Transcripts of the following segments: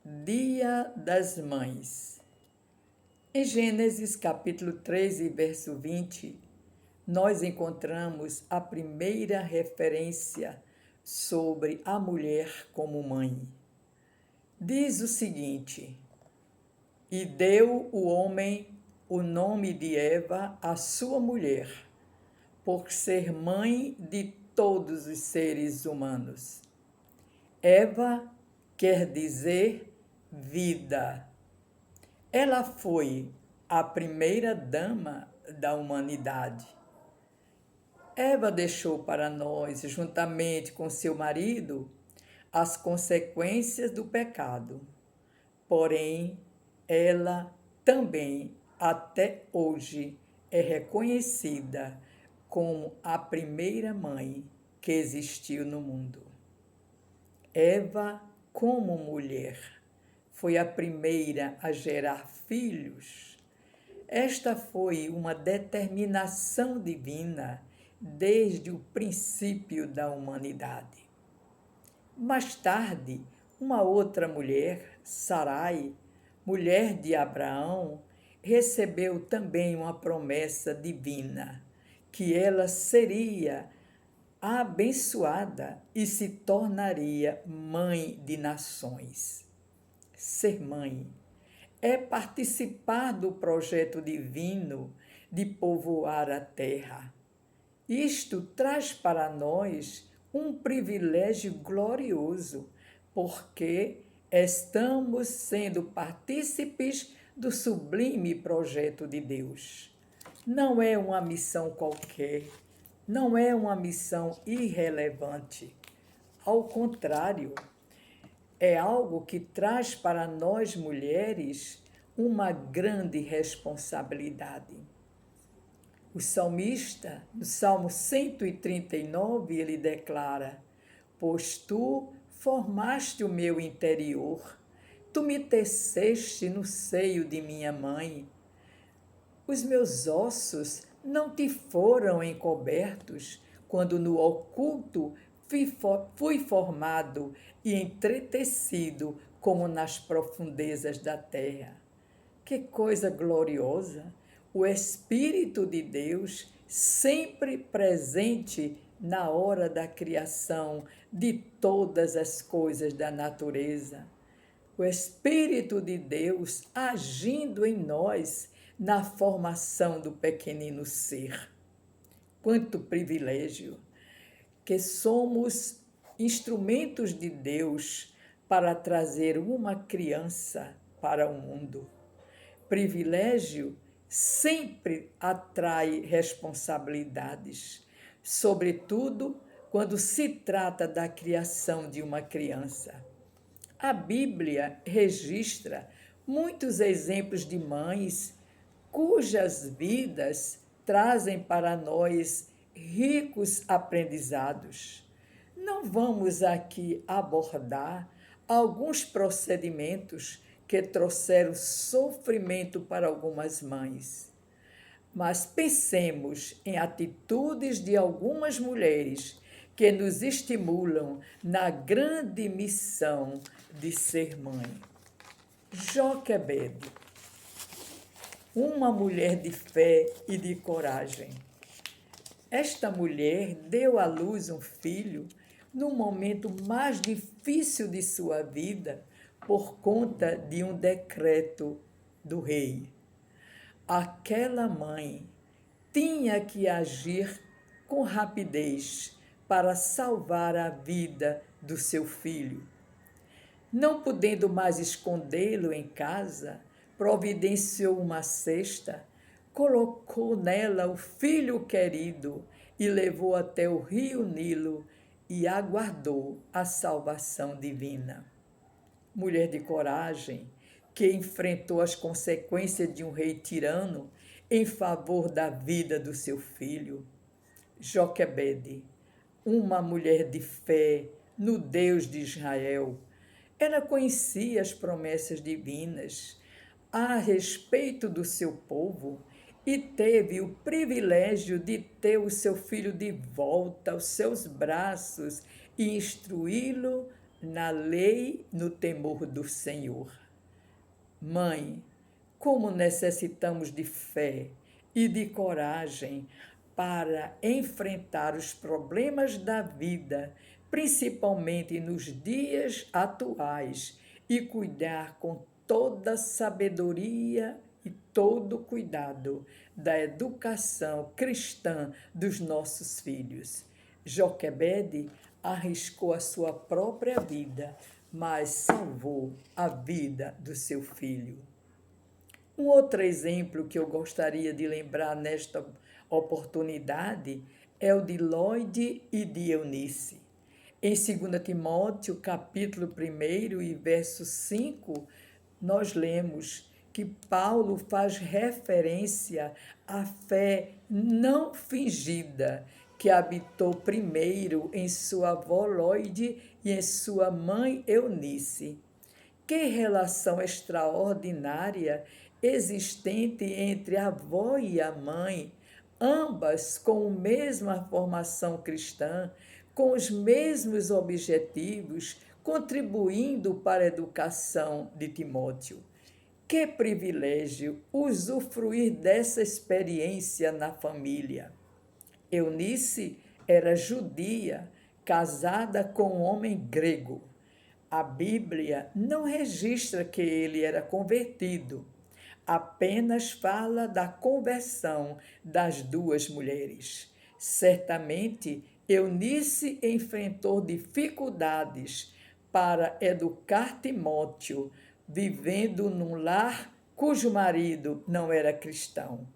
Dia das Mães. Em Gênesis capítulo 13, verso 20, nós encontramos a primeira referência sobre a mulher como mãe. Diz o seguinte: E deu o homem o nome de Eva à sua mulher, por ser mãe de todos os seres humanos. Eva quer dizer vida. Ela foi a primeira dama da humanidade. Eva deixou para nós, juntamente com seu marido, as consequências do pecado. Porém, ela também, até hoje, é reconhecida como a primeira mãe que existiu no mundo. Eva, como mulher, foi a primeira a gerar filhos. Esta foi uma determinação divina desde o princípio da humanidade. Mais tarde, uma outra mulher, Sarai, mulher de Abraão, recebeu também uma promessa divina, que ela seria abençoada e se tornaria mãe de nações. Ser mãe é participar do projeto divino de povoar a terra. Isto traz para nós um privilégio glorioso, porque estamos sendo partícipes do sublime projeto de Deus. Não é uma missão qualquer, não é uma missão irrelevante. Ao contrário, é algo que traz para nós mulheres uma grande responsabilidade. O salmista, no Salmo 139, ele declara: Pois tu formaste o meu interior, tu me teceste no seio de minha mãe. Os meus ossos não te foram encobertos, quando no oculto fui formado e entretecido como nas profundezas da terra. Que coisa gloriosa! O Espírito de Deus sempre presente na hora da criação de todas as coisas da natureza. O Espírito de Deus agindo em nós na formação do pequenino ser. Quanto privilégio! Que somos instrumentos de Deus para trazer uma criança para o mundo. Privilégio sempre atrai responsabilidades, sobretudo quando se trata da criação de uma criança. A Bíblia registra muitos exemplos de mães cujas vidas trazem para nós ricos aprendizados. Não vamos aqui abordar alguns procedimentos que trouxeram sofrimento para algumas mães, mas pensemos em atitudes de algumas mulheres que nos estimulam na grande missão de ser mãe. Joquebede, uma mulher de fé e de coragem. Esta mulher deu à luz um filho no momento mais difícil de sua vida por conta de um decreto do rei. Aquela mãe tinha que agir com rapidez para salvar a vida do seu filho. Não podendo mais escondê-lo em casa, providenciou uma cesta, colocou nela o filho querido e levou até o rio Nilo e aguardou a salvação divina. Mulher de coragem, que enfrentou as consequências de um rei tirano em favor da vida do seu filho. Joquebede, uma mulher de fé no Deus de Israel. Ela conhecia as promessas divinas a respeito do seu povo e teve o privilégio de ter o seu filho de volta aos seus braços e instruí-lo na lei, no temor do Senhor. Mãe, como necessitamos de fé e de coragem para enfrentar os problemas da vida, principalmente nos dias atuais, e cuidar com toda sabedoria e todo cuidado da educação cristã dos nossos filhos. Joquebede arriscou a sua própria vida, mas salvou a vida do seu filho. Um outro exemplo que eu gostaria de lembrar nesta oportunidade é o de Lloyd e de Eunice. Em 2 Timóteo, capítulo 1 e verso 5, nós lemos que Paulo faz referência à fé não fingida que habitou primeiro em sua avó Lloyd e em sua mãe Eunice. Que relação extraordinária existente entre a avó e a mãe, ambas com a mesma formação cristã, com os mesmos objetivos, contribuindo para a educação de Timóteo. Que privilégio usufruir dessa experiência na família. Eunice era judia, casada com um homem grego. A Bíblia não registra que ele era convertido, apenas fala da conversão das duas mulheres. Certamente, Eunice enfrentou dificuldades para educar Timóteo, vivendo num lar cujo marido não era cristão.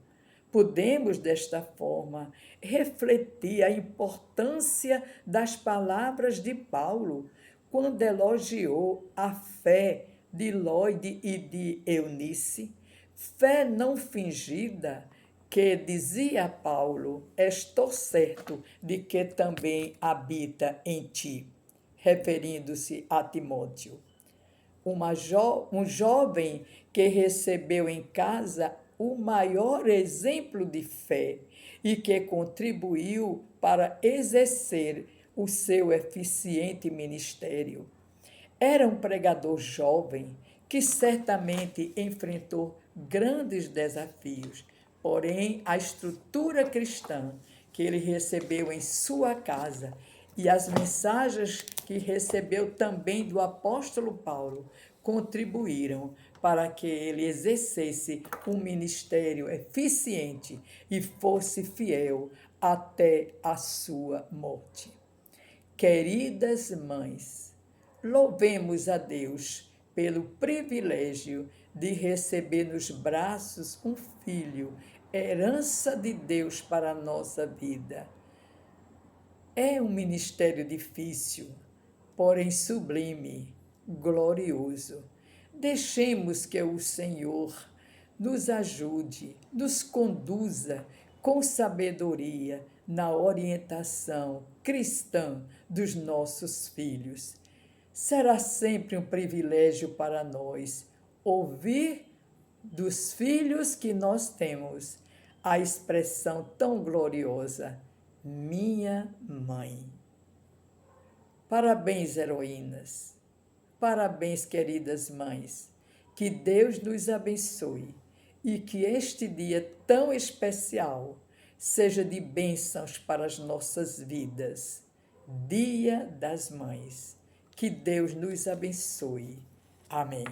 Podemos, desta forma, refletir a importância das palavras de Paulo quando elogiou a fé de Lloyd e de Eunice, fé não fingida, que, dizia Paulo, estou certo de que também habita em ti, referindo-se a Timóteo. Um jovem que recebeu em casa o maior exemplo de fé e que contribuiu para exercer o seu eficiente ministério. Era um pregador jovem que certamente enfrentou grandes desafios, porém a estrutura cristã que ele recebeu em sua casa e as mensagens que recebeu também do apóstolo Paulo contribuíram para que ele exercesse um ministério eficiente e fosse fiel até a sua morte. Queridas mães, louvemos a Deus pelo privilégio de receber nos braços um filho, herança de Deus para a nossa vida. É um ministério difícil, porém sublime, glorioso. Deixemos que o Senhor nos ajude, nos conduza com sabedoria na orientação cristã dos nossos filhos. Será sempre um privilégio para nós ouvir dos filhos que nós temos a expressão tão gloriosa, minha mãe. Parabéns, heroínas. Parabéns, queridas mães. Que Deus nos abençoe e que este dia tão especial seja de bênçãos para as nossas vidas. Dia das Mães. Que Deus nos abençoe. Amém.